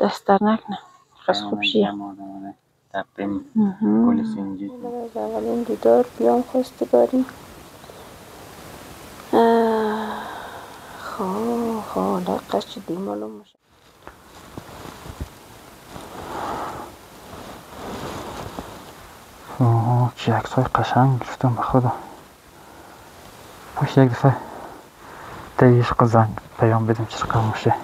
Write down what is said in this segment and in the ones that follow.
دست در نکنه. خیلی خوب شیه. تقدیم گل سنجی. از اولین دیدار بیام خواستگاری. حالا قشدی معلوم میشه. چه عکسای قشنگ گرفتم به خدا. باش یک دفعه در عشق زنگ پیام بدیم چه رقم میشه.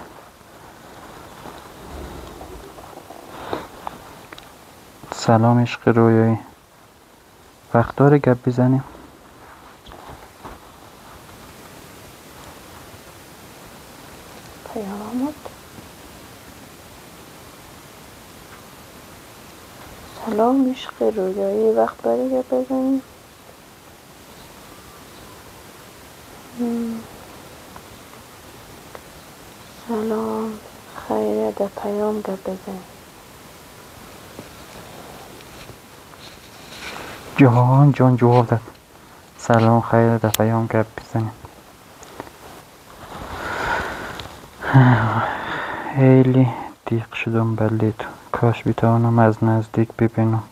سلام عشق رویایی، وقت داره گپ بزنیم؟ پیام آمد. سلام عشق رویایی، وقت داره گپ بزنیم؟ سلام، خیره در پیام گپ بزنیم. جان جواب داد. سلام خیره در پیام گپ بزنیم. خیلی دیق شدم بله تو، کاش بتوانم از نزدیک ببینم.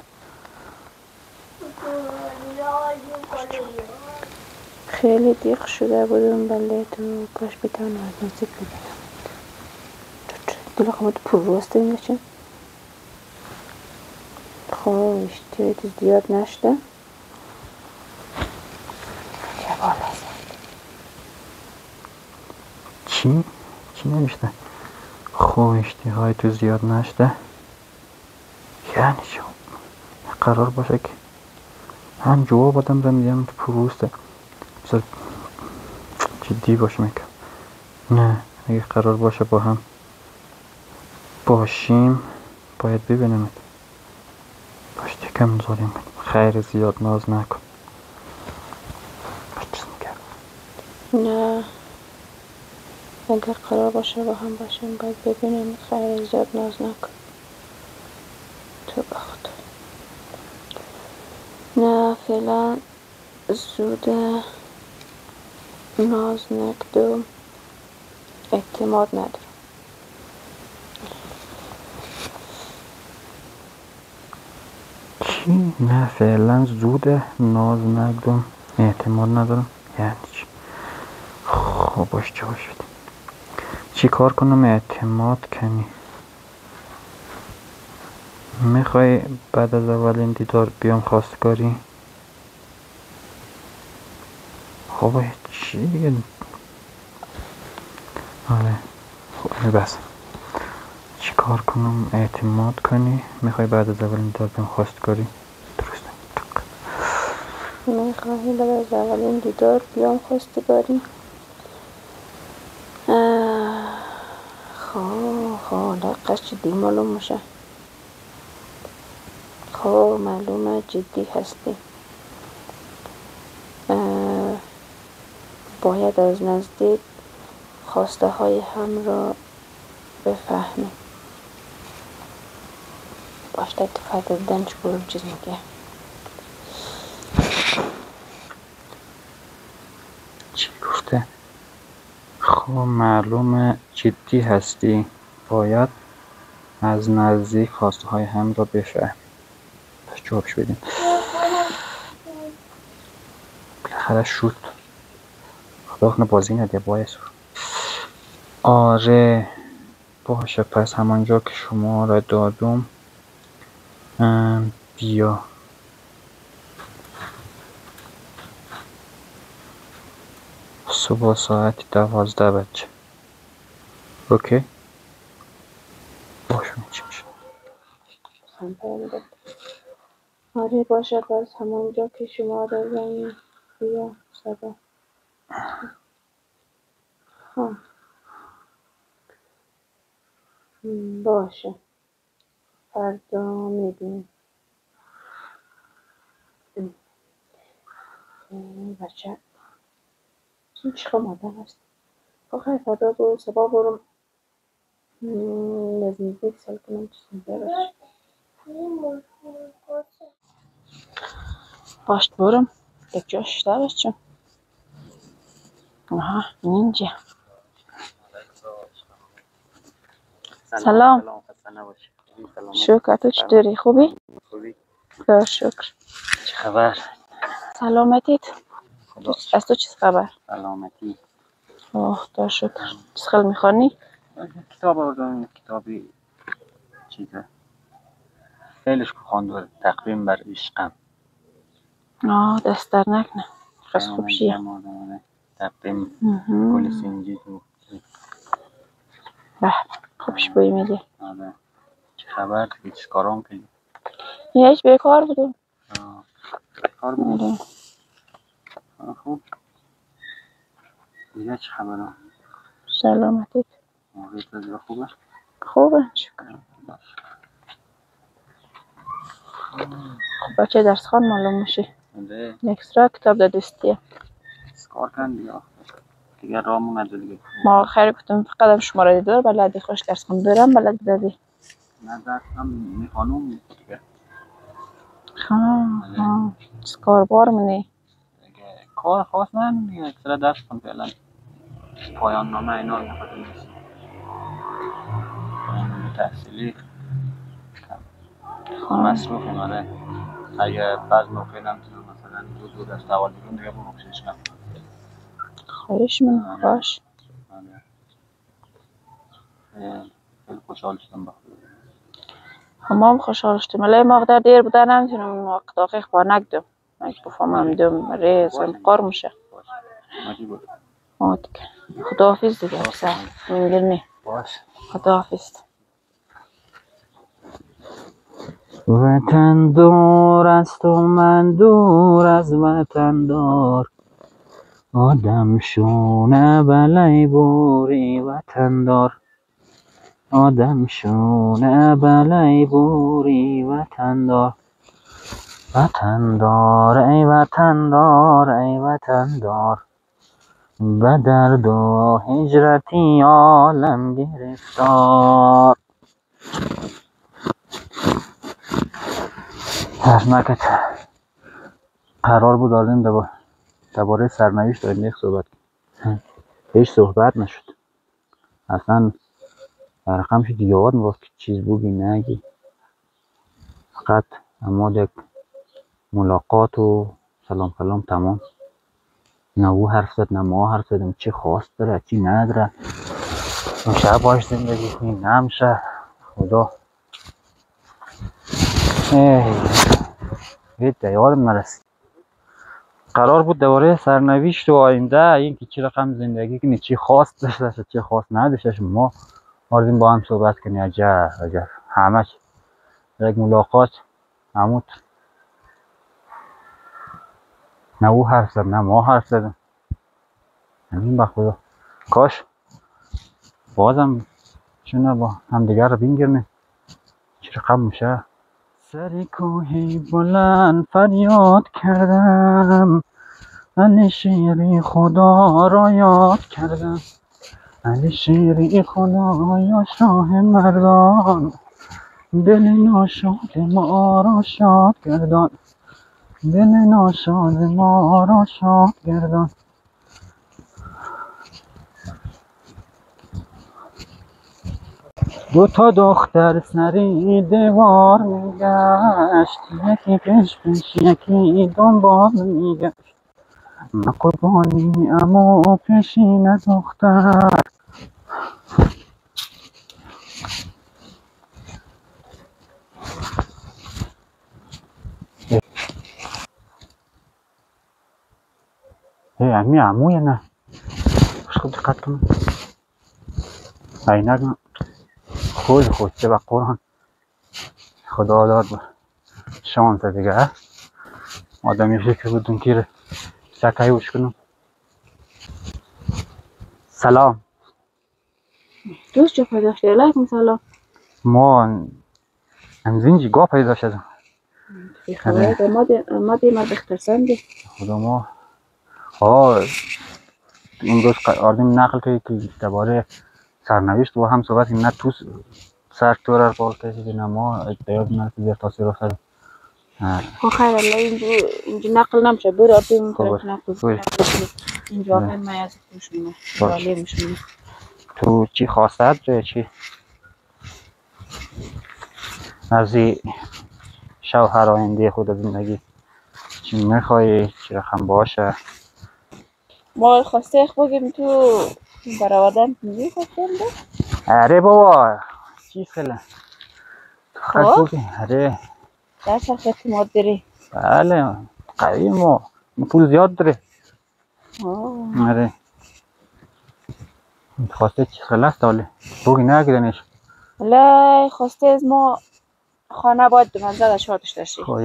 خیلی دیق شده بودم بله تو، کاش بتوانم از نزدیک ببینم. دل خودت پر روسته میشه. خب اشتیاط زیاد نشده. چه بالا چی نمیشته؟ خب اشتهای تو زیاد نشده یعنی چی؟ قرار باشه که هم جواب آدم دارم میگم تو پروسته بذار جدی باشه میکنم. نه اگه قرار باشه با هم باشیم باید ببینم. باش کم زاریم خیر زیاد ناز نکن. باش چیز میگم. نه اگر قرار باشه با هم باشیم باید ببینیم. خیر زیاد ناز نکن. تو بخت. نه فعلا زوده. ناز نکدم. اعتماد ندارم. چی؟ نه فعلا زوده، ناز نکدم، اعتماد ندارم یعنی چی؟ خب باش چه باش بدیم چی کار کنم اعتماد کنی؟ میخوای بعد از اولین دیدار بیام خواستگاری؟ خب چی دیگه؟ آره خب بس چی کار کنم اعتماد کنی؟ میخوای بعد از اولین دیدار بیام خواستگاری؟ درسته. میخواهی بعد از اولین دیدار بیام خواستگاری؟ حالا قشدی معلوم میشه. خب معلومه جدی هستی. باید از نزدیک خواسته های هم را بفهمی. باشده اتفاق دنج برون چیز میگه. چی گفته؟ خب معلومه جدی هستی، باید از نزدیک خواسته های هم را بفهم. پس جوابش بدیم. بالاخره شد. خدا کنه بازی نده باعث. آره باشه پس همانجا که شما را دادم بیا. صبح ساعت 12 بچه. اوکی باشه چی میشه؟ آره باشه پس همونجا که شما داریم بیا صدا. باشه فردا میبینیم. بچه این چیخ مادم هست. خیلی فردا برو سبا برم نزدیک سل کنم چیزی برش. باشت برم یک جاش دارش چون اینجا سلام. شکر، تو چطوری؟ خوبی؟ خدا شکر. چه خبر؟ سلامتیت؟ از تو چه خبر؟ سلامتی. اوه خدا شکر. چه خیلی میخوانی؟ کتاب آوردم، کتابی چیزه خیلیش خواندم، تقویم بر عشقم. دست در نکنه. خیلی خوب شیه. تقویم گل سنجی تو. به خوبش بوی میده. آره. چه خبر؟ هیچ کارام کنی؟ هیچ بیکار بودم. بیکار بودم؟ خوب. دیگه چه خبره؟ سلامتیت؟ موقعیت دیگه خوبه؟ خوبه شکر. خب بچه درس خوان معلوم میشه. اکسترا کتاب در دستیه. کار کن دیگه رامون نداره دیگه. ما خیلی گفتم فقط شماره دار بلدی خوش درس خون دارم بلد دادی. نه درس هم میخوانم دیگه. کاربار منی. کار خاص نه دیگه، اکسترا درس خون فعلا. پایان نامه اینا رو نخواهد نیست. تحصیلی مصروفیم. آره اگه بعض موقع نمیتونم مثلا دو دست اول بیرون دیگه برو بخشش کنم. خواهش من باش. خیلی خوشحال شدم با هم خوشحال شدم. ولی مقدار دیر بوده نمیتونم وقت دقیق با نگدم. اگه بفهمم دوم ریزم قار میشه. دیگه خداحافظ دیگه بسر میگرنی. باش خداحافظ. وطن دور است و من دور از وطن دار، آدم شونه بلای بوری وطن دار، آدم شونه بلای بوری وطن دار، وطن دار ای وطن دار ای وطن دار، به درد و هجرتی عالم گرفتار. ترسناکت قرار بود آدم درباره سرنوشت آینده صحبت کنیم. هیچ صحبت نشد. اصلا رقم شد یاد میگفت که چیز بودی نگی. فقط اما یک ملاقات و سلام کلام تمام. نه او حرف زد نه ما حرف زدیم. چی خواست داره چی نداره. میشه باش زندگی کنی نمیشه. خدا هیچ یادم نرسید. قرار بود دوباره سرنوشت و آینده اینکه چی رقم زندگی کنی، چی خواست داشته چی خواست نداشته ما آردیم با هم صحبت کنی. عجب همه یک ملاقات همون. نه او حرف زد نه ما حرف زدیم. همین به خدا کاش بازم چونه با هم دیگر رو بینگرنیم. چی رقم میشه. سری کوهی بلند فریاد کردم، علی شیری خدا را یاد کردم، علی شیری خدا یا شاه مردان، دل ناشاد ما را شاد گردان، دل ناشاد ما را شاد گردان. دو تا دختر سری دیوار میگشت، یکی پیش پیش یکی دنبال میگشت، من قربانی اما پیشین دختر. امی عموی نه خوب دقت کن. عینک خود چه با قرآن خدا داد با شانس دیگه آدمی فکر بودون که شکایی وش کنم. سلام دوست چه پیدا شده؟ علیکم سلام. ما امزینجی گاه پیدا شدم. خبره ما دیمه بختصنده خدا ما امروز آردیم نقل که درباره سرنوشت و هم صحبت نه تو سرکتور رو بال کشید نه ما اجتیاب نرسید تاثیر افتاد. خیر الله اینجا نقل نمیشه. برو آردیم نقل اینجا آخر میازه خوشونه رالی میشونه. تو چی خواسته چی؟ از این شوهر آینده خود زندگی چی میخوایی چی رقم باشه؟ ما خواسته بگیم تو برآوردن میگی خواسته اره بابا چیز خیلی خد خب بگی اره در چرخ اعتماد داری بله قوی ما پول زیاد داره اره خواسته چیز خیلی است ولی بگی نگیدنش ولی خواسته از ما خانه باید 2 منزل اشار داشته باشی. خب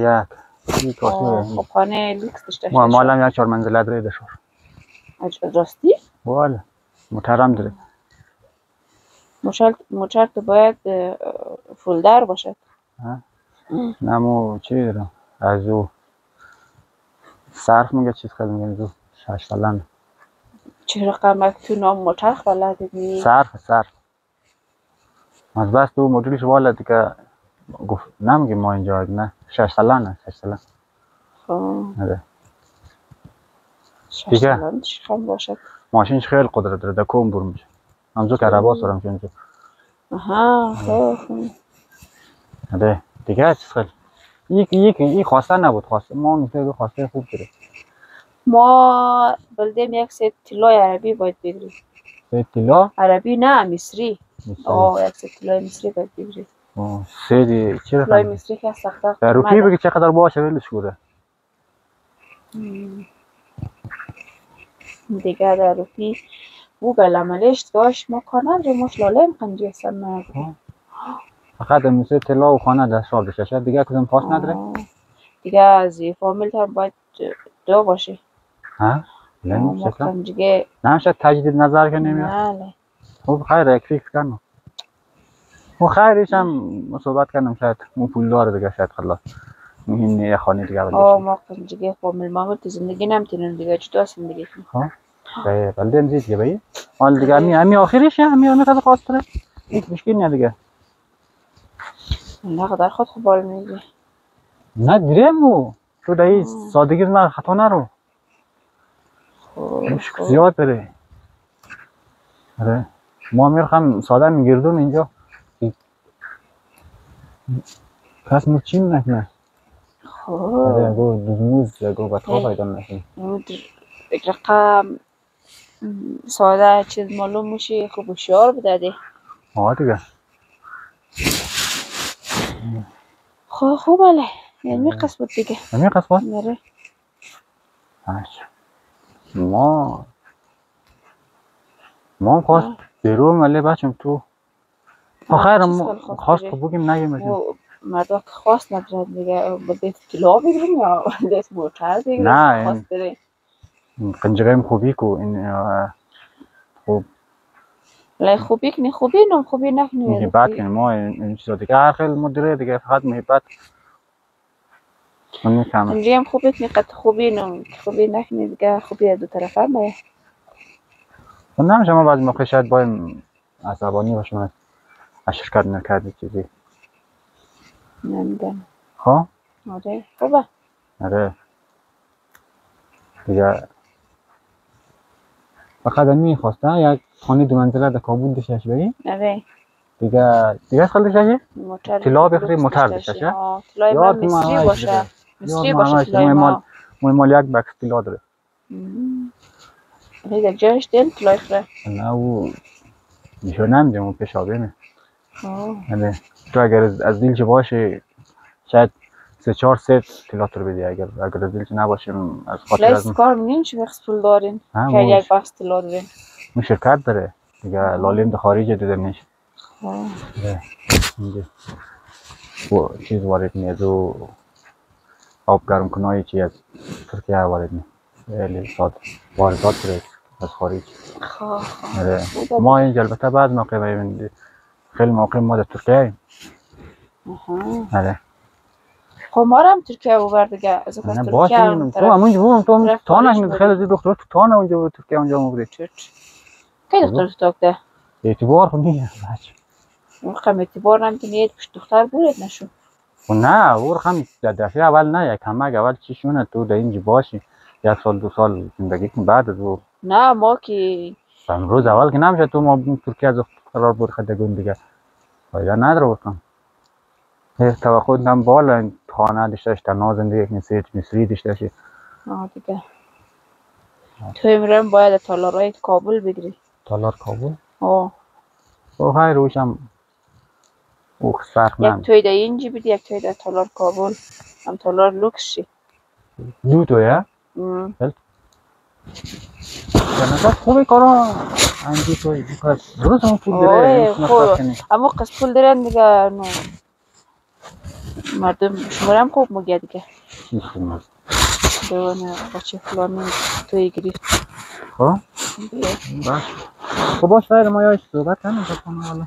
یک خب خانه لیکس داشته ما باشی. مالم یک 4 منزله داره دشور راستی؟ بله محترم داره مچرت باید فولدر باشد. نمو چی دارم از او صرف میگه چیز خیلی میگه از او 6 سالن چه رقم تو نام مچرخ بلدی؟ صرف از بس تو مدلش والا دیگه گفت نمیگه ما اینجا نه 6 سالن 6 سالن آره 6 سالن چی خم باشد ماشینش خیلی قدرت داره دکون بر میشه همزو که عربا سرم که اینجا آها خب آره دیگه چیز خیلی یک خواسته نبود خواسته ما میگه خواسته خوب داره ما بلدیم یک ست طلای عربی باید بگیریم. ست طلا عربی نه مصری. یک ست طلای مصری باید بگیریم. سری چی طلای رقم مصری که سخت در روپی بگی چقدر باشه ولش کوره دیگه در روپی گوگل عملش داشت ما کانال رو مش لاله قنجی هستم فقط مثل طلا و خانه دست آب داشته دیگه کدوم خاص نداره دیگه از فامیل هم باید 2 باشه ها ما قنجیگه نمیشه تجدید نظر که نمیاد بله خب خیر یک فکر کنم و خیرش هم صحبت کنم شاید اون پول داره دیگه شاید خلاص مهم نه خانه دیگه ولی ما قنجیگه فامیل ما تو زندگی نمیتونیم دیگه چطور زندگی کنیم ها بلدن زید دیگه بایی حال دیگه همی آخرش همی خود خاطره هیچ مشکل نه دیگه نه قدر خود خوب بال میگی نه دیرمو تو دایی سادگی من خطا نرو مشکل زیاد داره آره ما میرخم ساده میگردم اینجا کس چین نکنه آره گو دوزموز گو بطخواه پیدا نکنه یک رقم ساده چیز معلوم میشه خوب هوشیار بدده دیگه خوب بله یعنی قصد بود دیگه یعنی قصد بود؟ نره ما خواست بیرون ولی بچم تو خیر خواست تو بگیم نگیم مردا که خواست ندارد دیگه بده طلا بگیریم یا بده موتر بگیریم نه خواست داره قنجقه خوبی کو این خوب لا خوبی کنی خوبی نم خوبی نکنی محبت کنیم ما این چیزا دیگه هر خیلی مدیره دیگه فقط محبت من میفهمم اینجا هم خوبی کنی قد خوبی نم خوبی نکنی دیگه خوبی دو طرفه باید نمیشه ما بعضی موقع شاید باید عصبانی باشم از شرکت نکردی چیزی نمیدونم ها؟ آره خوبه آره دیگه فقط میخواستم یک خانه 2 منزله در کابل داشته باشی آره دیگه خالی داشته طلا بخری موتر داشته طلای من مصری باشه مصری باشه طلای ما مال یک بکس طلا داره دیگه جایش دل طلای خره نه او میشه نمیدیم اون پیشابه نه تو اگر از دیلچه باشه شاید 3-4 ست طلا تو بدی اگر از دیلچه نباشیم از خاطر از کار منین چه بخص پول دارین که یک بخص طلا دارین اون شرکت داره دیگه لالیم در خارج دیده نیست و چیز وارد نیست و آب گرم کنایی چی از ترکیه وارد نیست خیلی ساده واردات داره از خارج ما اینجا البته بعد موقع ببینید خیلی موقع ما در ترکیه خب ما هم ترکیه ببر دیگه از اون ترکیه هم تو همونجا بودم تو تانه خیلی زیاد دختر تو تانه اونجا بود ترکیه اونجا بودی کی دختر تو تاکده اعتبار خب نیست اون رقم اعتبار نمیتونید پشت دختر بورید نشو نه اون رقم دفعه اول نه یک کمک اول چی شونه تو در اینجا باشی 1 سال 2 سال زندگی کن بعد از او نه ما که روز اول که نمیشه تو ما ترکیه از قرار بود خدگون دیگه فایده نداره بکنم توقع دارم بالا خانه داشته باشه، تنها زندگی مصری داشته باشه. دیگه تو امرم باید تالارای کابل بگیری. تالار کابل؟ او های روشم فرق یک نمی. توی در اینجی بدی، یک توی در تالار کابل، هم تالار لوکس شی. دو تویه؟ نظر خوبه کارا انجی توی درست هم پول داره خوب اما قسط پول دارن دیگه. مردم شماره هم خوب مگه دیگه دوانه بچه فلانی توی گرفت. خب خب باش خیر ما یایش صحبت کنیم حالا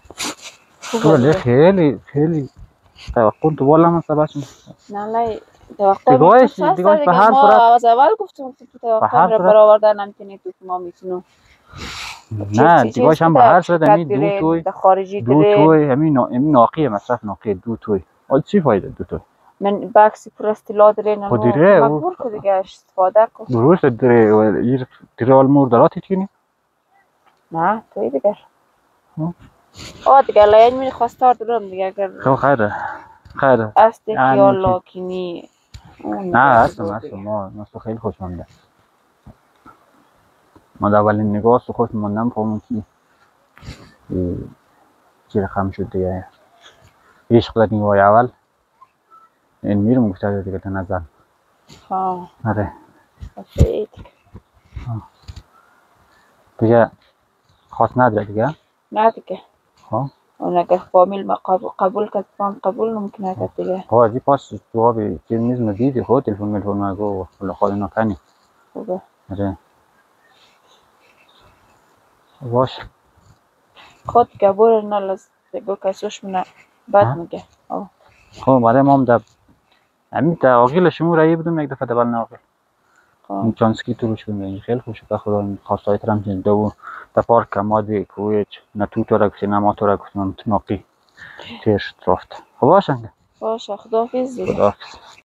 ولی خیلی توقع تو بالا هم هسته باشیم. نه لای توقع میتونست هست دیگه. ما از اول گفتیم تو توقع را برآورده نمیتونی تو ما میتونو. نه دیگهش هم به هر صورت همین دو توی خارجی دو توی همین ناقیه مصرف ناقیه دو توی چی فایده دو توی من باکسی پر اصطلاح داره نه مقبول که دیگه استفاده کن درست داره دیره آلمور دراتی کنی؟ نه توی دیگر دیگه لاین می خواستار دارم دیگه اگر خب خیره است که الله کنی نه هستم ما خیلی خوشمنده. ما در اولین نگاه خوش موندم فهمم که چی رقم شد دیگه عشق در نگاه اول این میرم گفته دیگه نظر آره دیگه خواست نداره دیگه نه دیگه اون اگر فامیل ما قبول کرد فام قبول نمکنه کرد دیگه از این پاس جوابی که میزم دیدی خود تلفن مگو خلا خواهی نکنی خوبه آره باش خود که بور نلز بگو کسوش منه بد میگه خب برای ما هم در همین در آقیل شما رایی بدم یک دفعه دبل ناقل این چانسکی تو روش بمید خیلی خوشه به خدا خواستای ترم چیز دو در پارک مادی کویچ نتو تو را کسی نما تو را کسی ناقی تیرش رفت خب باشنگه باشه خداحافظ خداحافظ